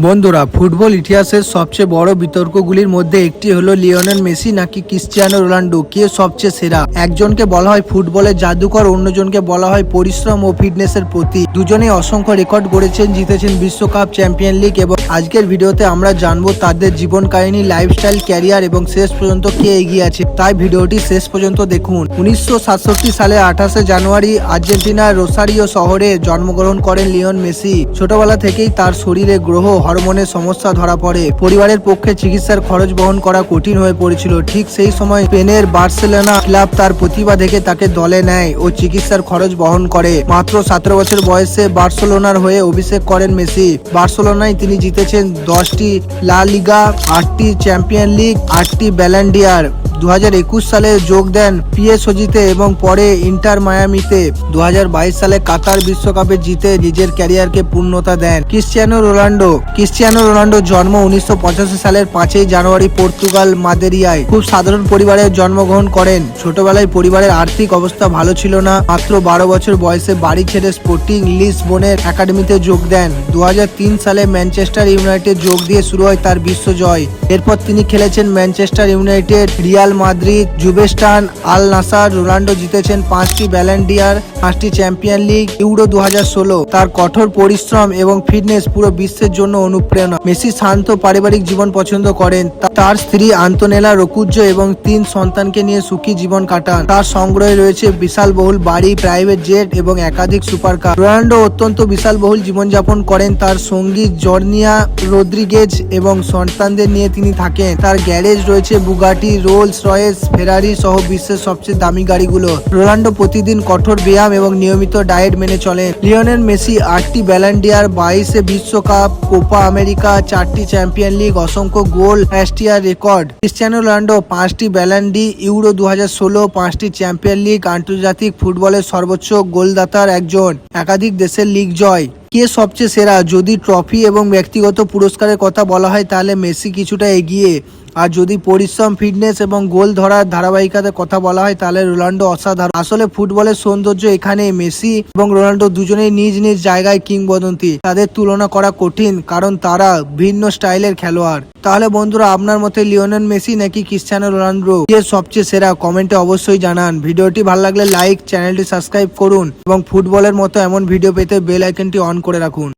বন্ধুরা, ফুটবল ইতিহাসের সবচেয়ে বড় বিতর্কগুলির মধ্যে একটি হলো লিওনেল মেসি নাকি ক্রিস্টিয়ানো রোনাল্ডো কে সবচেয়ে সেরা। একজনকে বলা হয় ফুটবলের জাদুকর, অন্যজনকে বলা হয় পরিশ্রম ও ফিটনেসের প্রতি। দুজনেই অসংখ্য রেকর্ড গড়েছেন, জিতেছেন বিশ্বকাপ, চ্যাম্পিয়ন লিগ এবং আজকের ভিডিওতে আমরা জানবো তাদের জীবন কাহিনী, লাইফস্টাইল, ক্যারিয়ার এবং শেষ পর্যন্ত কে এগিয়ে আছে। তাই ভিডিওটি শেষ পর্যন্ত দেখুন। 1967 সালে 28 জানুয়ারি আর্জেন্টিনার রোসারিও শহরে জন্মগ্রহণ করেন লিওনেল মেসি। ছোটবেলা থেকেই তার শরীরে গ্রহ হরমোনের সমস্যা ধরা পড়ে। পরিবারের পক্ষে চিকিৎসার খরচ বহন করা কঠিন হয়ে পড়েছিল। ঠিক সেই সময় স্পেনের বার্সেলোনা ক্লাব তার প্রতিভা দেখে তাকে দলে নেয় ও চিকিৎসার খরচ বহন করে। মাত্র 17 বছর বয়সে বার্সেলোনার হয়ে অভিষেক করেন মেসি। বার্সেলোনায় তিনি জিতেছেন 10টি লা লিগা, 8টি চ্যাম্পিয়ন লিগ, 8টি ব্যালন ডি'অর। 2021 সালে যোগ দেন পিএসজিতে এবং পরে ইন্টার মায়ামিতে। 2022 সালে কাতার বিশ্বকাপে জিতে নিজের ক্যারিয়ারকে পূর্ণতা দেন। ক্রিস্টিয়ানো রোনাল্ডো জন্ম 1985 সালের 5 জানুয়ারি পর্তুগাল মাদেরিয়ায়। খুব সাধারণ পরিবারে জন্মগ্রহণ করেন। ছোটবেলায় পরিবারের আর্থিক অবস্থা ভালো ছিল না। মাত্র 12 বছর বয়সে বাড়ি ছেড়ে স্পোর্টিং লিসবনের একাডেমিতে যোগ দেন। 2003 সালে ম্যানচেস্টার ইউনাইটেড যোগ দিয়ে শুরু হয় তার বিশ্বজয়। এরপর তিনি খেলেছেন Manchester United, Real Madrid, Juventus, Al Nassr. Ronaldo জিতেছেন 5টি ব্যালন ডি'অর, 5টি চ্যাম্পিয়ন লিগ, ইউরো 2016। তার কঠোর পরিশ্রম এবং ফিটনেস পুরো বিশ্বের জন্য অনুপ্রেরণা। মেসি শান্ত পারিবারিক জীবন পছন্দ করেন। তার স্ত্রী আন্তোনেলা রকুজ্জো এবং 3 সন্তানকে নিয়ে সুখী জীবন কাটান। তার সংগ্রহে রয়েছে বিশালবহুল বাড়ি, প্রাইভেট জেট এবং একাধিক সুপারকার। রোনাল্ডো অত্যন্ত বিশালবহুল জীবনযাপন করেন। তার সঙ্গী জর্নিয়া রদ্রিগেজ এবং সন্তানদের নিয়ে তিনি থাকেন। তার গ্যারেজ রয়েছে বুগাটি, রোলস রয়েস, ফেরারি সহ বিশ্বের সবচেয়ে দামি গাড়িগুলো। রোনাল্ডো প্রতিদিন কঠোর ব্যায়াম এবং নিয়মিত ডায়েট মেনে চলেন। লিওনেল মেসি 8টি ব্যালন ডি'অর, 22 বিশ্বকাপ, কোপা আমেরিকা, 4টি চ্যাম্পিয়ন লিগ, অসংখ্য গোল, অ্যাস্টিয়ার রেকর্ড। ক্রিস্টিয়ানো রোনাল্ডো 5টি ব্যালন ডি, ইউরো 2016, 5টি চ্যাম্পিয়ন লিগ, আন্তর্জাতিক ফুটবলের সর্বোচ্চ গোলদাতার একজন, একাধিক দেশের লিগ জয়। কে সবচেয়ে সেরা? যদি ট্রফি এবং ব্যক্তিগত পুরস্কারের কথা বলা হয় তাহলে মেসি কিছুটা এগিয়ে। আর যদি পরিশ্রম, ফিটনেস এবং গোল ধরার ধারাবাহিকতার কথা বলা হয় তাহলে রোনাল্ডো অসাধারণ। আসলে ফুটবলের সৌন্দর্য এখানে। মেসি এবং রোনাল্ডো দুজনেই নিজ নিজ জায়গায় কিংবদন্তি। তাদের তুলনা করা কঠিন কারণ তারা ভিন্ন স্টাইলের খেলোয়াড়। তাহলে বন্ধুরা, আপনার মতে লিওনেল মেসি নাকি ক্রিস্টিয়ানো রোনাল্ডো কে সবচেয়ে সেরা? কমেন্টে অবশ্যই জানান। ভিডিওটি ভালো লাগলে লাইক, চ্যানেলটি সাবস্ক্রাইব করুন এবং ফুটবলের মতো এমন ভিডিও পেতে বেল আইকনটি অন করে রাখুন।